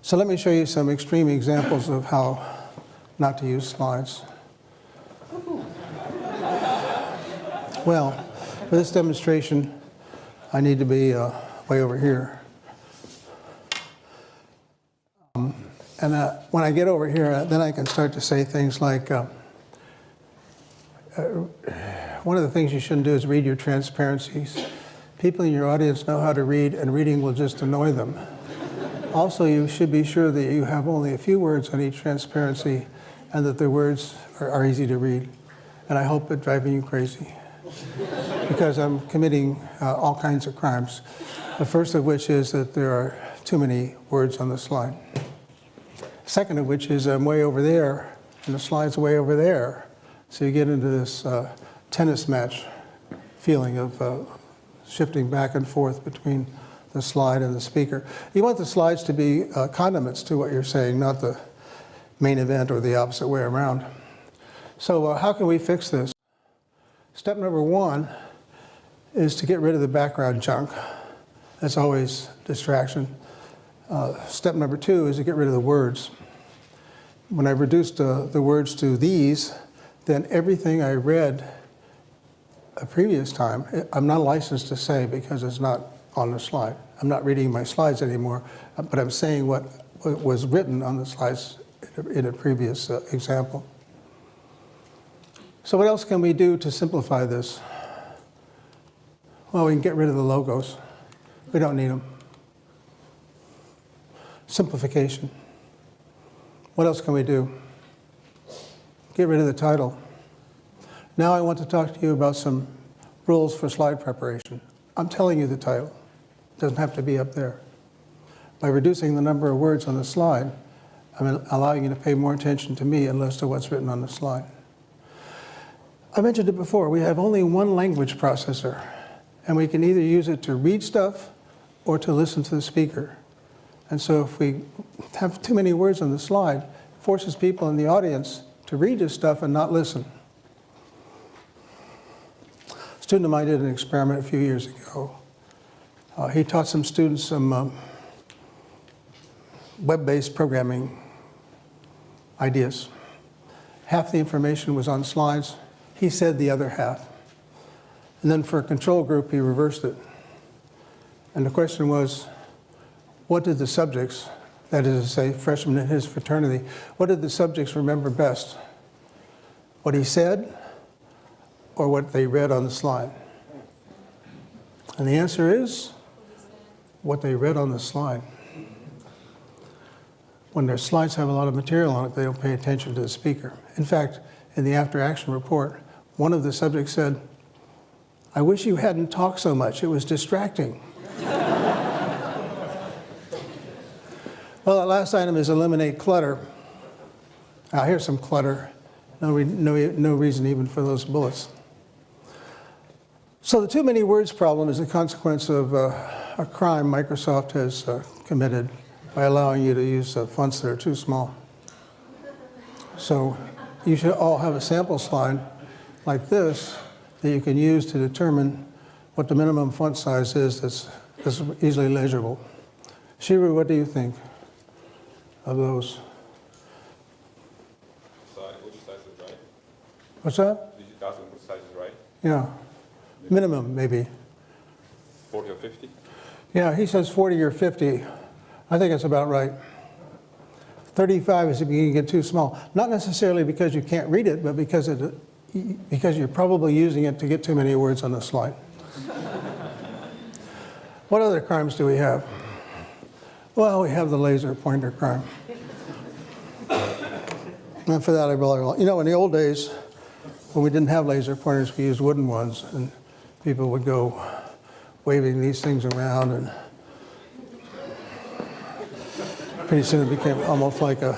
So let me show you some extreme examples of how not to use slides. Well, for this demonstration, I need to be way over here. When I get over here, then I can start to say things like, one of the things you shouldn't do is read your transparencies. People in your audience know how to read, and reading will just annoy them. Also, you should be sure that you have only a few words on each transparency and that the words are easy to read. And I hope it's driving you crazy because I'm committing all kinds of crimes. The first of which is that there are too many words on the slide. Second of which is I'm way over there and the slide's way over there. So you get into this tennis match feeling of shifting back and forth between the slide and the speaker. You want the slides to be condiments to what you're saying, not the main event or the opposite way around. So how can we fix this? Step number one is to get rid of the background junk. That's always distraction. Step number two is to get rid of the words. When I reduced the words to these, then everything I read a previous time, I'm not licensed to say because it's not on the slide. I'm not reading my slides anymore, but I'm saying what was written on the slides in a previous example. So what else can we do to simplify this? Well, we can get rid of the logos. We don't need them. Simplification. What else can we do? Get rid of the title. Now I want to talk to you about some rules for slide preparation. I'm telling you the title. It doesn't have to be up there. By reducing the number of words on the slide, I'm allowing you to pay more attention to me and less to what's written on the slide. I mentioned it before, we have only one language processor, and we can either use it to read stuff or to listen to the speaker. And so if we have too many words on the slide, it forces people in the audience to read this stuff and not listen. A student of mine did an experiment a few years ago. He taught some students some web-based programming ideas. Half the information was on slides. He said the other half. And then for a control group, he reversed it. And the question was, what did the subjects, that is to say, freshmen in his fraternity, what did the subjects remember best? What he said or what they read on the slide? And the answer is what they read on the slide. When their slides have a lot of material on it, they don't pay attention to the speaker. In fact, in the after-action report, one of the subjects said, "I wish you hadn't talked so much, it was distracting." Well, the last item is eliminate clutter. Now here's some clutter. No reason even for those bullets. So the too many words problem is a consequence of a crime Microsoft has committed by allowing you to use fonts that are too small. So you should all have a sample slide like this that you can use to determine what the minimum font size is that's easily legible. Shiru, what do you think of those? Which size is right? What's that? Did you ask them which size is right? Yeah. Minimum, maybe. 40 or 50? Yeah, he says 40 or 50. I think it's about right. 35 is beginning to get too small. Not necessarily because you can't read it, but because you're probably using it to get too many words on the slide. What other crimes do we have? Well, we have the laser pointer crime. And for that, I really, in the old days, when we didn't have laser pointers, we used wooden ones, and people would go waving these things around, and pretty soon it became almost like a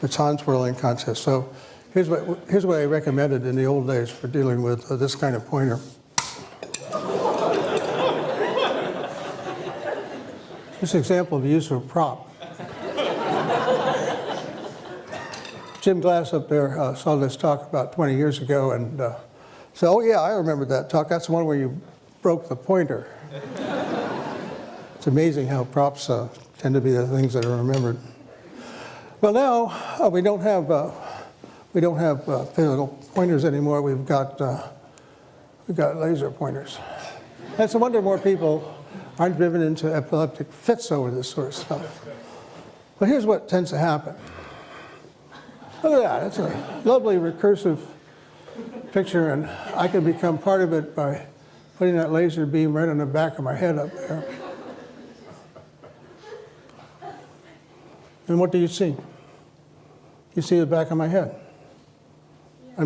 baton twirling contest. So here's what I recommended in the old days for dealing with this kind of pointer. This example of the use of a prop. Jim Glass up there saw this talk about 20 years ago and said, "Oh yeah, I remember that talk. That's the one where you broke the pointer." It's amazing how props tend to be the things that are remembered. Well, now we don't have physical pointers anymore. We've got laser pointers. It's a wonder more people aren't driven into epileptic fits over this sort of stuff. But here's what tends to happen. Look at that. It's a lovely recursive picture, and I can become part of it by putting that laser beam right on the back of my head up there. And what do you see? You see the back of my head. I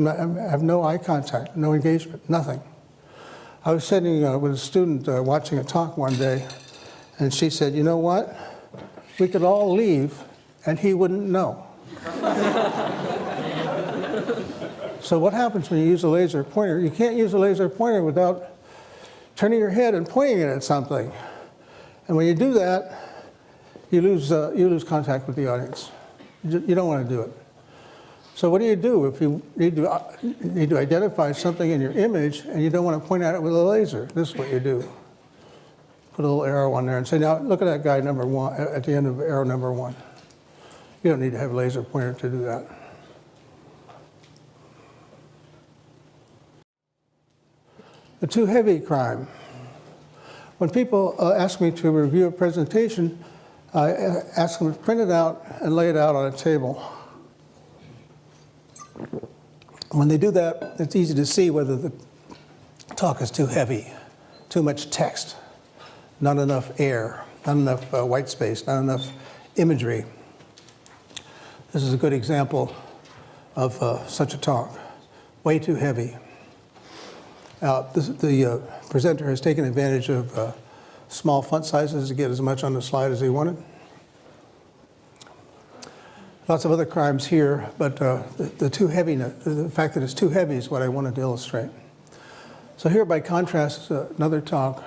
have no eye contact, no engagement, nothing. I was sitting with a student watching a talk one day, and she said, "You know what? We could all leave, and he wouldn't know." So what happens when you use a laser pointer? You can't use a laser pointer without turning your head and pointing it at something. And when you do that, you lose contact with the audience. You don't want to do it. So what do you do if you need to identify something in your image and you don't want to point at it with a laser? This is what you do. Put a little arrow on there and say, now look at that guy number one, at the end of arrow number 1. You don't need to have a laser pointer to do that. The too heavy crime. When people ask me to review a presentation, I ask them to print it out and lay it out on a table. When they do that, it's easy to see whether the talk is too heavy, too much text, not enough air, not enough white space, not enough imagery. This is a good example of such a talk. Way too heavy. The presenter has taken advantage of small font sizes to get as much on the slide as he wanted. Lots of other crimes here, but the too heaviness, the fact that it's too heavy is what I wanted to illustrate. So here, by contrast, is another talk,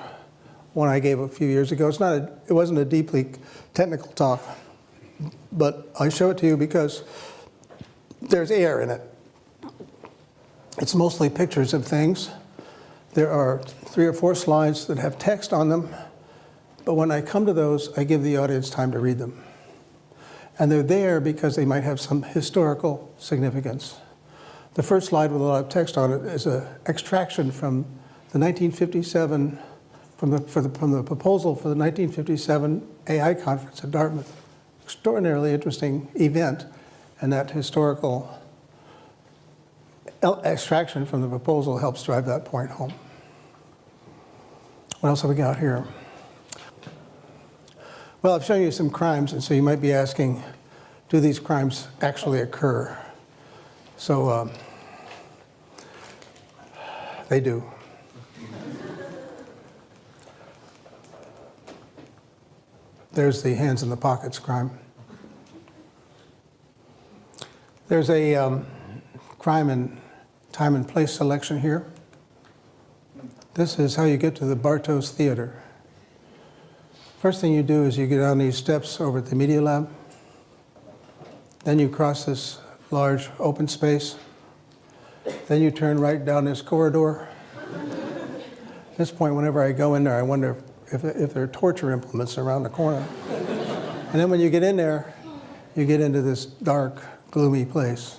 one I gave a few years ago. It wasn't a deeply technical talk, but I show it to you because there's air in it. It's mostly pictures of things. There are 3 or 4 slides that have text on them, but when I come to those, I give the audience time to read them. And they're there because they might have some historical significance. The first slide with a lot of text on it is an extraction from the 1957, from the proposal for the 1957 AI conference at Dartmouth. Extraordinarily interesting event, and that historical extraction from the proposal helps drive that point home. What else have we got here? Well, I've shown you some crimes, and so you might be asking, do these crimes actually occur? So they do. There's the hands in the pockets crime. There's a crime in time and place selection here. This is how you get to the Bartos Theater. First thing you do is you get down these steps over at the Media Lab. Then you cross this large open space. Then you turn right down this corridor. At this point, whenever I go in there, I wonder if there are torture implements around the corner. And then when you get in there, you get into this dark, gloomy place.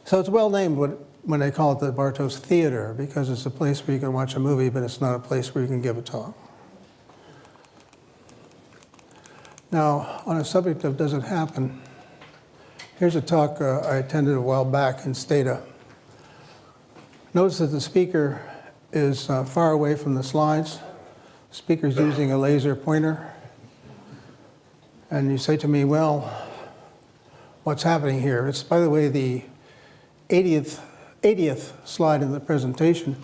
So it's well named when they call it the Bartos Theater, because it's a place where you can watch a movie, but it's not a place where you can give a talk. Now, on a subject of does it happen, here's a talk I attended a while back in Stata. Notice that the speaker is far away from the slides. The speaker's using a laser pointer. And you say to me, well, what's happening here? It's, by the way, the 80th slide in the presentation.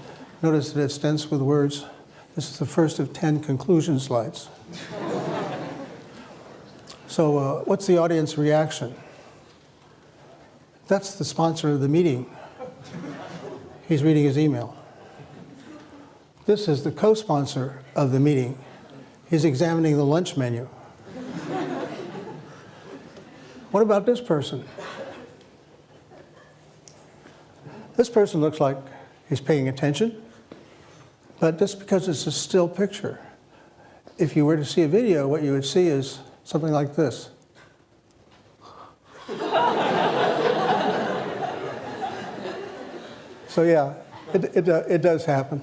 Notice that it's dense with words. This is the first of 10 conclusion slides. So what's the audience reaction? That's the sponsor of the meeting. He's reading his email. This is the co-sponsor of the meeting. He's examining the lunch menu. What about this person? This person looks like he's paying attention, but just because it's a still picture. If you were to see a video, what you would see is something like this. So yeah, it does happen.